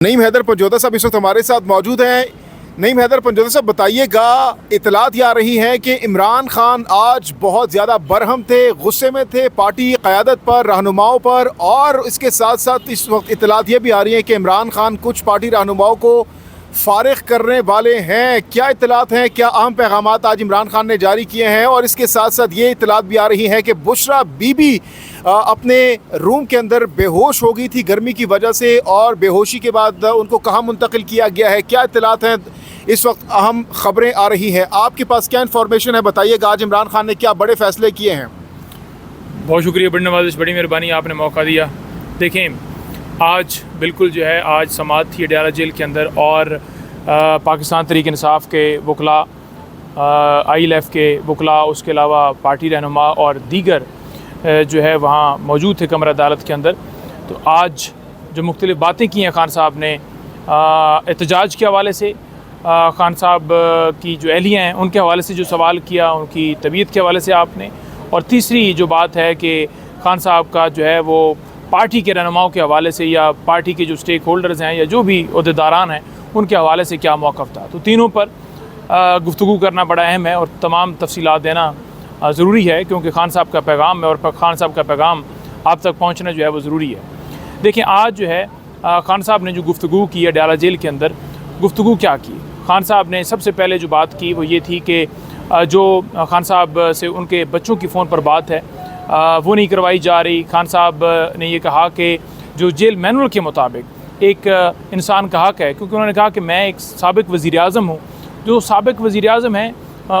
नईम हैदर पंजोता साहब इस वक्त हमारे साथ मौजूद हैं। नईम हैदर पंजोता साहब, बताइएगा, इतलात ये आ रही हैं कि इमरान खान आज बहुत ज़्यादा बरहम थे, गुस्से में थे पार्टी क़यादत पर, रहनुमाओं पर, और इसके साथ साथ इस वक्त इतलात ये भी आ रही हैं कि इमरान खान कुछ पार्टी रहनुमाओं को फ़ारिग करने वाले हैं। क्या इतलात हैं, क्या अहम पैगामात आज इमरान खान ने जारी किए हैं? और इसके साथ साथ ये इतलात भी आ रही हैं कि बुशरा बीबी अपने रूम के अंदर बेहोश हो गई थी गर्मी की वजह से, और बेहोशी के बाद उनको कहाँ मुंतकिल किया गया है? क्या इतलात हैं? इस वक्त अहम खबरें आ रही हैं, आपके पास क्या इन्फॉर्मेशन है? बताइएगा, आज इमरान खान ने क्या बड़े फ़ैसले किए हैं? बहुत शुक्रिया, बड़ी नवाजिश, बड़ी मेहरबानी, आपने मौका दिया। देखें, आज बिल्कुल जो है आज समाअत थी अडयाला जेल के अंदर, और पाकिस्तान तहरीक इंसाफ के वकला, ILF के वकला, उसके अलावा पार्टी रहनुमा और दीगर जो है वहाँ मौजूद थे कमरा अदालत के अंदर। तो आज जो मुख्तलिफ़ बातें की हैं खान साहब ने, एहतजाज के हवाले से, खान साहब की जो अहलियाँ हैं उनके हवाले से जो सवाल किया, उनकी तबीयत के हवाले से आपने, और तीसरी जो बात है कि खान साहब का जो है वो पार्टी के रहनुमाओं के हवाले से, या पार्टी के जो स्टेक होल्डर्स हैं या जो भी अहदेदारान हैं उनके हवाले से क्या मौक़िफ़ था। तो तीनों पर गुफ्तगू करना बड़ा अहम है और तमाम तफसीलात देना ज़रूरी है, क्योंकि खान साहब का पैगाम है और खान साहब का पैगाम आप तक पहुँचना जो है वो ज़रूरी है। देखें, आज जो है खान साहब ने जो गुफ्तगू की अडयाला जेल के अंदर, गुफ्तगू क्या की? खान साहब ने सबसे पहले जो बात की वो ये थी कि जो खान साहब से उनके बच्चों की फ़ोन पर बात है वो नहीं करवाई जा रही। खान साहब ने ये कहा कि जो जेल मैनुअल के मुताबिक एक इंसान का हक़ है, क्योंकि उन्होंने कहा कि मैं एक साबिक़ वज़ीर-ए-आज़म हूँ, जो साबिक़ वज़ीर-ए-आज़म है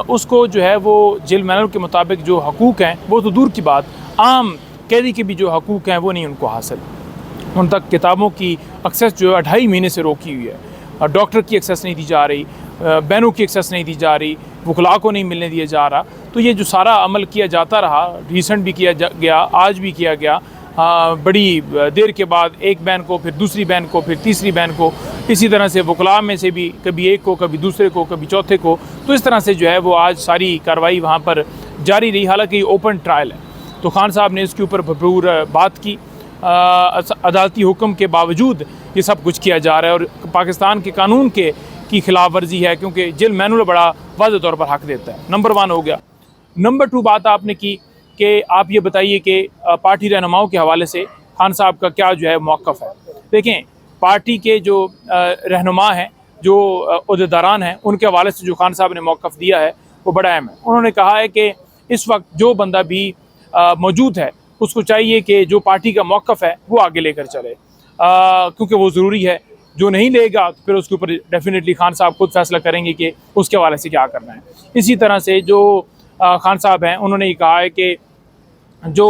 उसको जो है वो जेल मैनुअल के मुताबिक जो हकूक़ हैं वो तो दूर की बात, आम कैदी के भी जो हकूक़ हैं वो नहीं उनको हासिल। उन तक किताबों की एक्सेस जो है 2.5 महीने से रोकी हुई है, डॉक्टर की एक्सेस नहीं दी जा रही, बहनों की एक्सेस नहीं दी जा रही, वकला को नहीं मिलने दिया जा रहा। तो ये जो सारा अमल किया जाता रहा, रिसेंट भी किया गया, आज भी किया गया, बड़ी देर के बाद एक बहन को, फिर दूसरी बहन को, फिर तीसरी बहन को, इसी तरह से वकला में से भी कभी एक को, कभी दूसरे को, कभी चौथे को। तो इस तरह से जो है वो आज सारी कार्रवाई वहाँ पर जारी रही, हालांकि ओपन ट्रायल है। तो खान साहब ने इसके ऊपर भरपूर बात की। अदालती हुक्म के बावजूद ये सब कुछ किया जा रहा है और पाकिस्तान के कानून की खिलाफ वर्जी है, क्योंकि जेल मैनुअल बड़ा वाज़ेह तौर पर हक़ देता है। नंबर 1 हो गया। नंबर 2 बात आपने की कि आप ये बताइए कि पार्टी रहनुमाओं के हवाले से खान साहब का क्या जो है मौक़िफ़ है। देखें, पार्टी के जो रहनुमा हैं, जो अहदेदारान हैं, उनके हवाले से जो खान साहब ने मौक़िफ़ दिया है वो बड़ा अहम है। उन्होंने कहा है कि इस वक्त जो बंदा भी मौजूद है उसको चाहिए कि जो पार्टी का मौक़िफ़ है वो आगे लेकर चले, क्योंकि वो ज़रूरी है। जो नहीं लेगा तो फिर उसके ऊपर डेफिनेटली खान साहब खुद फैसला करेंगे कि उसके हवाले से क्या करना है। इसी तरह से जो खान साहब हैं उन्होंने ये कहा है कि जो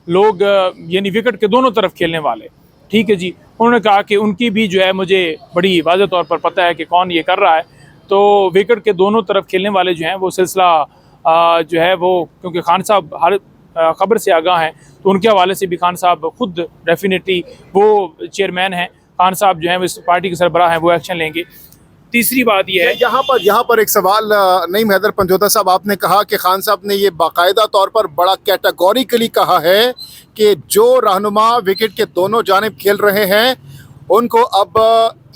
लोग यानी विकेट के दोनों तरफ खेलने वाले, ठीक है जी, उन्होंने कहा कि उनकी भी जो है मुझे बड़ी वाज़ेह तौर पर पता है कि कौन ये कर रहा है। तो विकेट के दोनों तरफ खेलने वाले जो हैं वो सिलसिला जो है वो, क्योंकि खान साहब हर ख़बर से आगाह हैं, तो उनके हवाले से भी खान साहब खुद डेफिनेटली, वो चेयरमैन हैं, खान साहब जो हैं इस पार्टी के सरबराह हैं, वो एक्शन लेंगे। तीसरी बात यह है, यहाँ पर एक सवाल, नईम हैदर पंजोता साहब, आपने कहा कि खान साहब ने ये बाकायदा तौर पर बड़ा कैटेगोरिकली कहा है कि जो रहनुमा विकेट के दोनों जानिब खेल रहे हैं उनको अब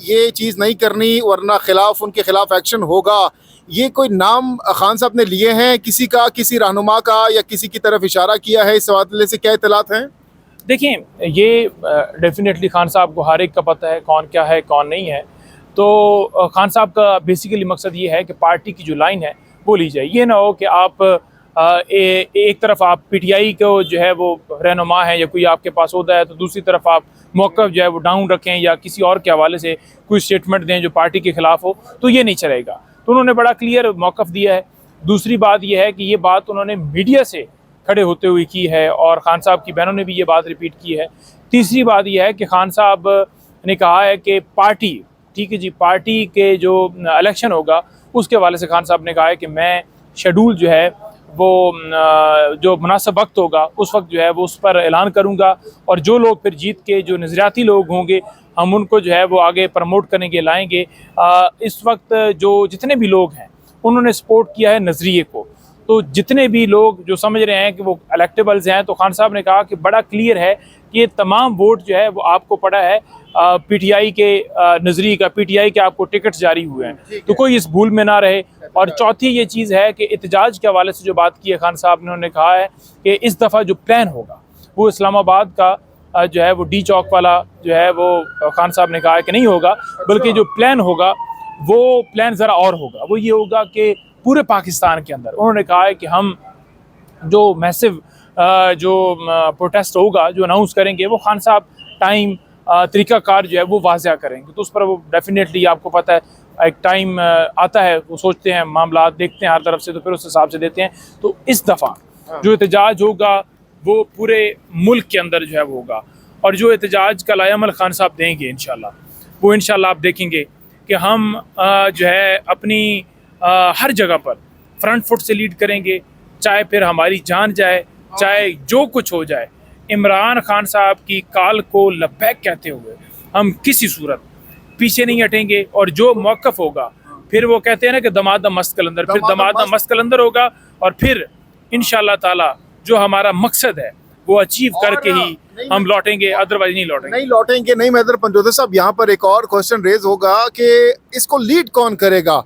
ये चीज़ नहीं करनी, वरना उनके खिलाफ एक्शन होगा। ये कोई नाम खान साहब ने लिए हैं किसी का, किसी रहनुमा का, या किसी की तरफ इशारा किया है? इस हवाले से क्या इतलात हैं? देखें, ये डेफिनेटली खान साहब को हर एक का पता है कौन क्या है कौन नहीं है। तो खान साहब का बेसिकली मकसद ये है कि पार्टी की जो लाइन है वो ली जाए। ये ना हो कि आप एक तरफ आप PTI को जो है वो रहनुमा है या कोई आपके पास होता है, तो दूसरी तरफ आप मौक़िफ़ जो है वो डाउन रखें या किसी और के हवाले से कोई स्टेटमेंट दें जो पार्टी के ख़िलाफ़ हो, तो ये नहीं चलेगा। तो उन्होंने बड़ा क्लियर मौक़िफ़ दिया है। दूसरी बात यह है कि ये बात उन्होंने मीडिया से खड़े होते हुए की है, और ख़ान साहब की बहनों ने भी ये बात रिपीट की है। तीसरी बात यह है कि खान साहब ने कहा है कि पार्टी, ठीक है जी, पार्टी के जो इलेक्शन होगा उसके हवाले से खान साहब ने कहा है कि मैं शेड्यूल जो है वो जो मुनासिब वक्त होगा उस वक्त जो है वो उस पर ऐलान करूँगा, और जो लोग फिर जीत के जो नज़रियाती लोग होंगे हम उनको जो है वो आगे प्रमोट करेंगे, लाएंगे। इस वक्त जो जितने भी लोग हैं उन्होंने सपोर्ट किया है नज़रिए को, तो जितने भी लोग जो समझ रहे हैं कि वो इलेक्टेबल्स हैं, तो खान साहब ने कहा कि बड़ा क्लियर है कि ये तमाम वोट जो है वो आपको पड़ा है पीटीआई के नज़रिए का, पीटीआई के आपको टिकट जारी हुए हैं, तो कोई इस भूल में ना रहे। और चौथी ये चीज़ है कि एहतजाज के हवाले से जो बात की है खान साहब ने, उन्होंने कहा है कि इस दफ़ा जो प्लान होगा वो इस्लामाबाद का जो है वो डी चौक वाला जो है वो खान साहब ने कहा है कि नहीं होगा, बल्कि जो प्लान होगा वो प्लान ज़रा और होगा। वो ये होगा कि पूरे पाकिस्तान के अंदर उन्होंने कहा है कि हम जो मैसिव जो प्रोटेस्ट होगा, जो अनाउंस करेंगे, वो खान साहब टाइम तरीक़ाकार जो है वो वाज़ा करेंगे। तो उस पर वो डेफिनेटली आपको पता है एक टाइम आता है, वो सोचते हैं, मामला देखते हैं हर तरफ से, तो फिर उस हिसाब से देते हैं। तो इस दफ़ा जो एहतजाज होगा वो पूरे मुल्क के अंदर जो है वो होगा, और जो एहतजाज का लायामल खान साहब देंगे इंशाल्लाह, वो इंशाल्लाह आप देखेंगे कि हम जो है अपनी हर जगह पर फ्रंट फुट से लीड करेंगे, चाहे फिर हमारी जान जाए, चाहे जो कुछ हो जाए। इमरान खान साहब की काल को लब्बैक कहते हुए हम किसी सूरत पीछे नहीं हटेंगे, और जो मौक़िफ़ होगा, फिर वो कहते हैं ना कि दमादम मस्त कलंदर, फिर दमादम मस्त कलंदर होगा, और फिर इंशाल्लाह ताला जो हमारा मकसद है वो अचीव करके ही हम लौटेंगे, अदरवाइज नहीं लौटेंगे। नहीं मैदर पंजोदर साहब, यहाँ पर एक और क्वेश्चन रेज होगा कि इसको लीड कौन करेगा।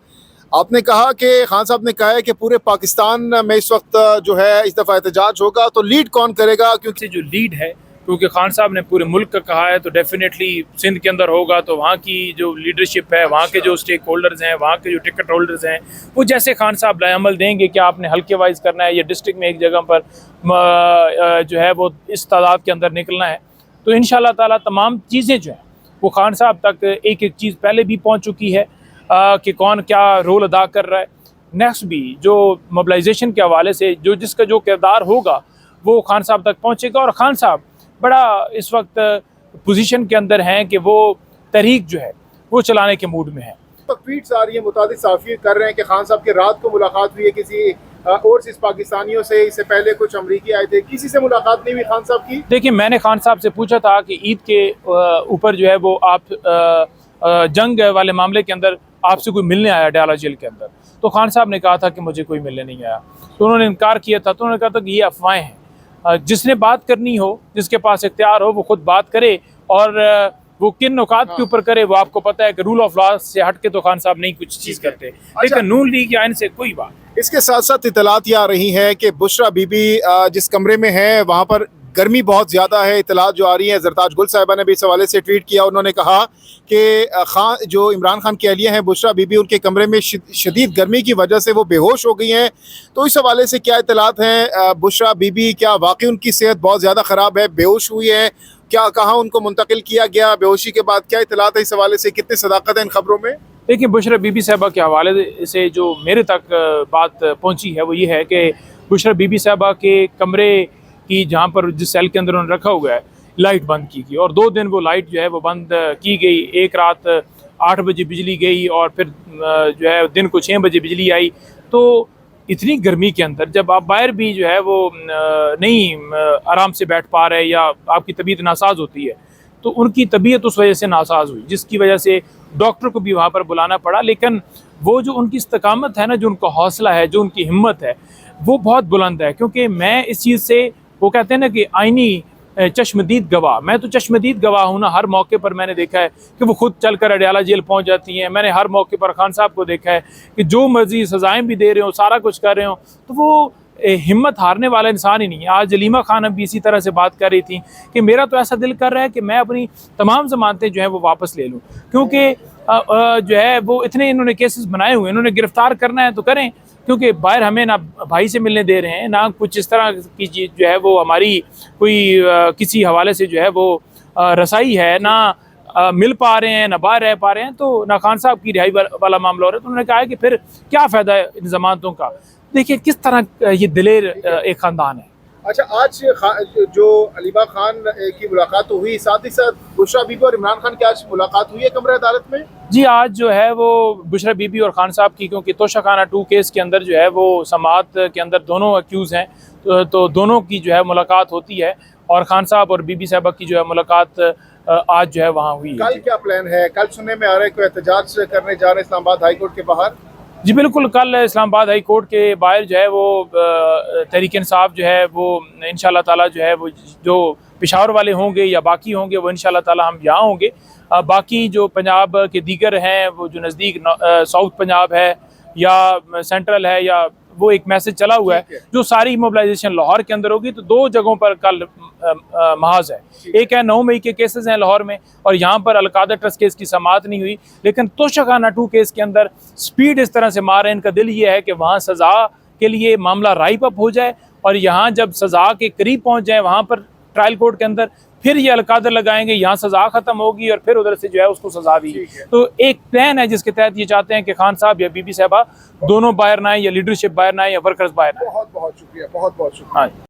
आपने कहा कि खान साहब ने कहा है कि पूरे पाकिस्तान में इस वक्त जो है इस दफ़ा एहतजाज होगा, तो लीड कौन करेगा? क्योंकि जो लीड है, क्योंकि खान साहब ने पूरे मुल्क का कहा है, तो डेफिनेटली सिंध के अंदर होगा, तो वहाँ की जो लीडरशिप है, वहाँ के जो स्टेक होल्डर्स हैं, वहाँ के जो टिकट होल्डर्स हैं, वो जैसे खान साहब लाएअमल देंगे कि आपने हल्के वाइज करना है, या डिस्ट्रिक्ट में एक जगह पर जो है वो इस तादाद के अंदर निकलना है, तो इंशाल्लाह ताला तमाम चीज़ें जो हैं वो खान साहब तक एक एक चीज़ पहले भी पहुँच चुकी है कि कौन क्या रोल अदा कर रहा है। नेक्स्ट भी जो मोबिलाइजेशन के हवाले से जो जिसका जो किरदार होगा वो खान साहब तक पहुँचेगा, और खान साहब बड़ा इस वक्त पोजीशन के अंदर हैं कि वो तहरीक जो है वो चलाने के मूड में है। ट्वीट्स आ रही है, मुतादिद साफ़ी कर रहे हैं कि खान साहब की रात को मुलाकात हुई है किसी ओवरसीज़ पाकिस्तानियों से, इससे पहले कुछ अमरीकी आए थे, किसी से मुलाकात नहीं हुई खान साहब की? देखिए, मैंने खान साहब से पूछा था कि ईद के ऊपर जो है वो आप जंग वाले मामले के अंदर आपसे कोई मिलने आया डाला जेल के अंदर, तो खान साहब ने कहा था कि मुझे कोई मिलने नहीं आया। तो उन्होंने इनकार किया था, तो उन्होंने कहा था कि ये अफवाहें हैं, जिसने बात करनी हो, जिसके पास इख्तियार हो, वो खुद बात करे, और वो किन नुकात के ऊपर करे वो आपको पता है कि रूल ऑफ लॉ से हट के तो खान साहब नहीं कुछ चीज़ करते। लेकिन नून लीग या इनसे कोई बात। इसके साथ साथ इतलात ये आ रही हैं कि बुशरा बीबी जिस कमरे में है वहाँ पर गर्मी बहुत ज़्यादा है। इतलात जो आ रही है, जरताज गुल साहिबा ने भी इस हवाले से ट्वीट किया। उन्होंने कहा कि जो इमरान खान की अहलिया हैं बुशरा बीबी, उनके कमरे में शदीद गर्मी की वजह से वो बेहोश हो गई हैं। तो इस हवाले से क्या इतलात हैं? बुशरा बीबी, क्या वाकई उनकी सेहत बहुत ज़्यादा ख़राब है, बेहोश हुई है? क्या कहाँ उनको मुंतकिल किया गया बेहोशी के बाद? क्या इतलात है इस हवाले से? कितनी सदाकत है इन खबरों में? देखिए, बुशरा बीबी साहबा के हवाले से जो मेरे तक बात पहुंची है वो ये है कि बुशरा बीबी साहबा के कमरे की, जहां पर जिस सेल के अंदर उन्होंने रखा हुआ है, लाइट बंद की गई, और 2 दिन वो लाइट जो है वो बंद की गई। एक रात 8 बजे बिजली गई, और फिर जो है दिन को 6 बजे बिजली आई। तो इतनी गर्मी के अंदर जब आप बाहर भी जो है वो नहीं आराम से बैठ पा रहे, या आपकी तबीयत नासाज होती है, तो उनकी तबीयत उस वजह से नासाज हुई, जिसकी वजह से डॉक्टर को भी वहाँ पर बुलाना पड़ा। लेकिन वो जो उनकी इस्तकामत है ना, जो उनका हौसला है, जो उनकी हिम्मत है, वो बहुत बुलंद है। क्योंकि मैं इस चीज़ से, वो कहते हैं ना कि आईनी चश्मदीद गवाह, मैं तो चश्मदीद गवाह हूँ ना। हर मौके पर मैंने देखा है कि वो खुद चल कर अडयाला जेल पहुँच जाती हैं। मैंने हर मौके पर खान साहब को देखा है कि जो मर्जी सज़ाएँ भी दे रहे हो, सारा कुछ कर रहे हो, तो वो हिम्मत हारने वाला इंसान ही नहीं है। आज जलीमा खान भी इसी तरह से बात कर रही थी कि मेरा तो ऐसा दिल कर रहा है कि मैं अपनी तमाम ज़मानतें जो है वो वापस ले लूँ, क्योंकि जो है वो इतने इन्होंने केसेस बनाए हुए हैं, इन्होंने गिरफ्तार करना है तो करें, क्योंकि बाहर हमें ना भाई से मिलने दे रहे हैं, ना कुछ इस तरह की चीज़ जो है वो हमारी कोई किसी हवाले से जो है वो रसाई है, ना मिल पा रहे हैं, ना बाहर रह पा रहे हैं, तो ना खान साहब की रिहाई वाला मामला हो रहा है। तो उन्होंने कहा है कि फिर क्या फ़ायदा है इन जमानतों का। देखिए किस तरह ये दिलेर एक ख़ानदान है। अच्छा, आज जो अलीबा खान की मुलाकात तो हुई, साथ ही साथ बुशरा बीबी और इमरान खान की आज मुलाकात हुई है कमरे अदालत में? जी, आज जो है वो बुशरा बीबी और खान साहब की, क्योंकि तोशाखाना 2 केस के अंदर जो है वो समाअत के अंदर दोनों अक्यूज़ हैं, तो दोनों की जो है मुलाकात होती है, और खान साहब और बीबी साहबा की जो है मुलाकात आज जो है वहाँ हुई है। कल क्या प्लान है? कल सुनने में आ रहा है कोई एहतजाज करने जा रहे हैं इस्लामाबाद हाई कोर्ट के बाहर। जी बिल्कुल, कल इस्लामाबाद हाई कोर्ट के बाहर जो है वो तहरीक इंसाफ जो है वो इंशाल्लाह ताला जो है वो जो पेशावर वाले होंगे या बाकी होंगे वो इंशाल्लाह ताला हम यहाँ होंगे। बाकी जो पंजाब के दीगर हैं वो जो नज़दीक साउथ पंजाब है या सेंट्रल है, या वो एक मैसेज चला हुआ है जो सारी मोबिलाइजेशन लाहौर के अंदर होगी। तो दो जगहों पर कल महाज है, एक है 9 मई के केसेस हैं लाहौर में, और यहाँ पर अलकादा ट्रस्ट केस की समाअत नहीं हुई। लेकिन तोशाखाना 2 केस के अंदर स्पीड इस तरह से मार है, इनका दिल ये है कि वहाँ सज़ा के लिए मामला राइप अप हो जाए, और यहाँ जब सज़ा के करीब पहुँच जाए वहाँ पर ट्रायल कोर्ट के अंदर फिर ये अलकादर लगाएंगे, यहाँ सज़ा ख़त्म होगी और फिर उधर से जो है उसको सज़ा दी। तो एक प्लान है जिसके तहत ये चाहते हैं कि खान साहब या बीबी साहबा दोनों बाहर ना आए, या लीडरशिप बाहर ना आए, या वर्कर्स बाहर ना आए। बहुत बहुत शुक्रिया, बहुत बहुत शुक्रिया। हाँ।